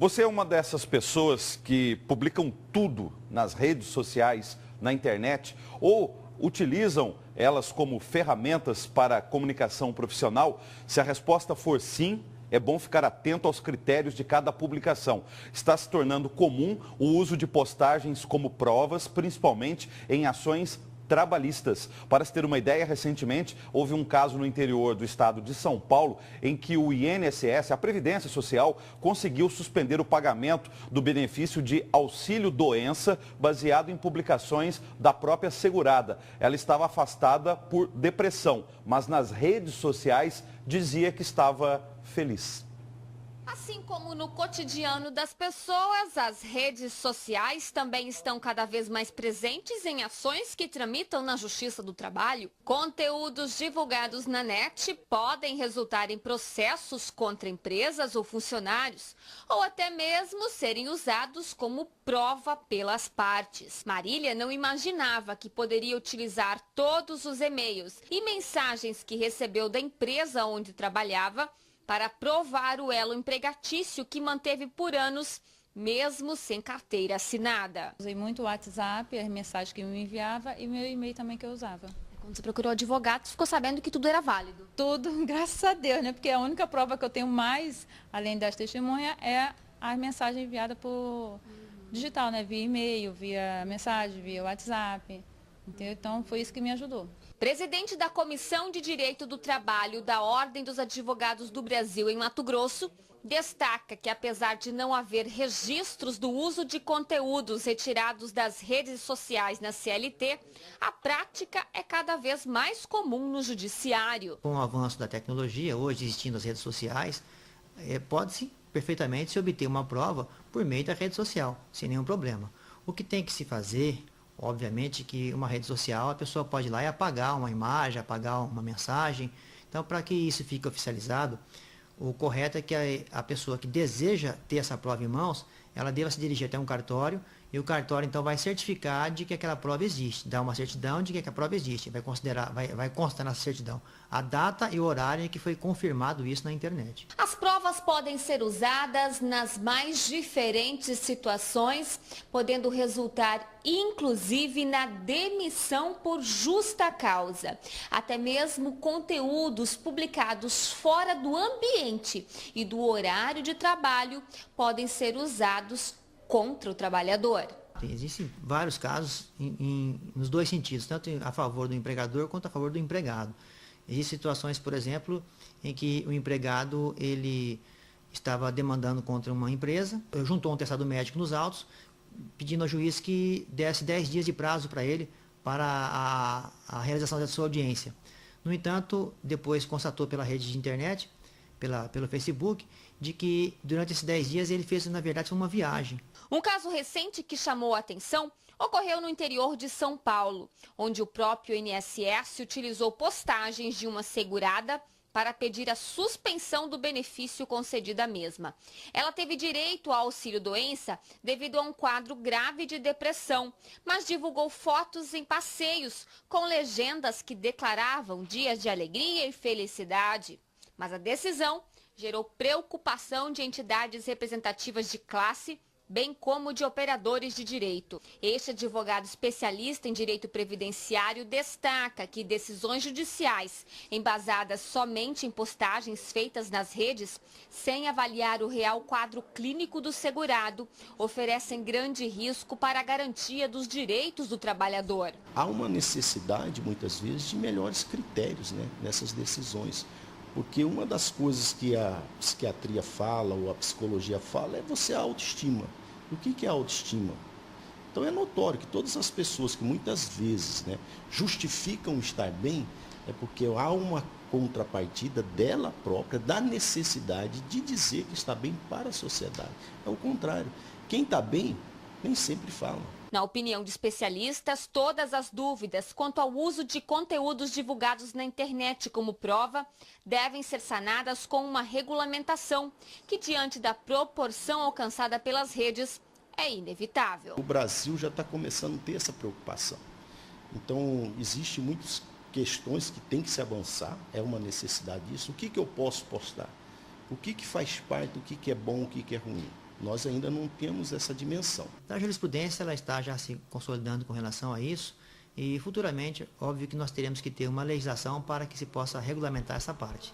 Você é uma dessas pessoas que publicam tudo nas redes sociais, na internet, ou utilizam elas como ferramentas para comunicação profissional? Se a resposta for sim, é bom ficar atento aos critérios de cada publicação. Está se tornando comum o uso de postagens como provas, principalmente em ações trabalhistas. Para se ter uma ideia, recentemente houve um caso no interior do estado de São Paulo em que o INSS, a Previdência Social, conseguiu suspender o pagamento do benefício de auxílio-doença baseado em publicações da própria segurada. Ela estava afastada por depressão, mas nas redes sociais dizia que estava feliz. Assim como no cotidiano das pessoas, as redes sociais também estão cada vez mais presentes em ações que tramitam na Justiça do Trabalho. Conteúdos divulgados na net podem resultar em processos contra empresas ou funcionários, ou até mesmo serem usados como prova pelas partes. Marília não imaginava que poderia utilizar todos os e-mails e mensagens que recebeu da empresa onde trabalhava para provar o elo empregatício que manteve por anos, mesmo sem carteira assinada. Usei muito o WhatsApp, as mensagens que me enviava e meu e-mail também que eu usava. Quando você procurou advogado, você ficou sabendo que tudo era válido? Tudo, graças a Deus, né? Porque a única prova que eu tenho mais, além das testemunhas, é as mensagens enviadas por digital, né? Via e-mail, via mensagem, via WhatsApp. Entendeu? Então, foi isso que me ajudou. Presidente da Comissão de Direito do Trabalho da Ordem dos Advogados do Brasil em Mato Grosso, destaca que apesar de não haver registros do uso de conteúdos retirados das redes sociais na CLT, a prática é cada vez mais comum no judiciário. Com o avanço da tecnologia, hoje existindo as redes sociais, pode-se perfeitamente se obter uma prova por meio da rede social, sem nenhum problema. O que tem que se fazer... Obviamente que uma rede social, a pessoa pode ir lá e apagar uma imagem, apagar uma mensagem. Então, para que isso fique oficializado, o correto é que a pessoa que deseja ter essa prova em mãos, ela deva se dirigir até um cartório, e o cartório então vai certificar de que aquela prova existe, dá uma certidão de que a prova existe, vai constar nessa certidão a data e o horário em que foi confirmado isso na internet. As provas podem ser usadas nas mais diferentes situações, podendo resultar inclusive na demissão por justa causa. Até mesmo conteúdos publicados fora do ambiente e do horário de trabalho podem ser usados contra o trabalhador. Existem vários casos nos dois sentidos, tanto a favor do empregador quanto a favor do empregado. Existem situações, por exemplo, em que o empregado ele estava demandando contra uma empresa, juntou um atestado médico nos autos, pedindo ao juiz que desse 10 dias de prazo para ele para a realização da sua audiência. No entanto, depois constatou pela rede de internet, pelo Facebook, de que durante esses 10 dias ele fez, na verdade, uma viagem. Um caso recente que chamou a atenção ocorreu no interior de São Paulo, onde o próprio INSS utilizou postagens de uma segurada para pedir a suspensão do benefício concedido à mesma. Ela teve direito ao auxílio-doença devido a um quadro grave de depressão, mas divulgou fotos em passeios com legendas que declaravam dias de alegria e felicidade. Mas a decisão gerou preocupação de entidades representativas de classe, bem como de operadores de direito. Este advogado especialista em direito previdenciário destaca que decisões judiciais embasadas somente em postagens feitas nas redes, sem avaliar o real quadro clínico do segurado, oferecem grande risco para a garantia dos direitos do trabalhador. Há uma necessidade, muitas vezes, de melhores critérios, né, nessas decisões. Porque uma das coisas que a psiquiatria fala, ou a psicologia fala, é você a autoestima. O que é a autoestima? Então é notório que todas as pessoas que muitas vezes, né, justificam estar bem, é porque há uma contrapartida dela própria, da necessidade de dizer que está bem para a sociedade. É o contrário. Quem está bem, nem sempre fala. Na opinião de especialistas, todas as dúvidas quanto ao uso de conteúdos divulgados na internet como prova devem ser sanadas com uma regulamentação que, diante da proporção alcançada pelas redes, é inevitável. O Brasil já está começando a ter essa preocupação. Então, existem muitas questões que tem que se avançar, é uma necessidade disso. O que eu posso postar? O que faz parte, o que é bom, o que é ruim? Nós ainda não temos essa dimensão. A jurisprudência ela está já se consolidando com relação a isso e futuramente, óbvio que nós teremos que ter uma legislação para que se possa regulamentar essa parte.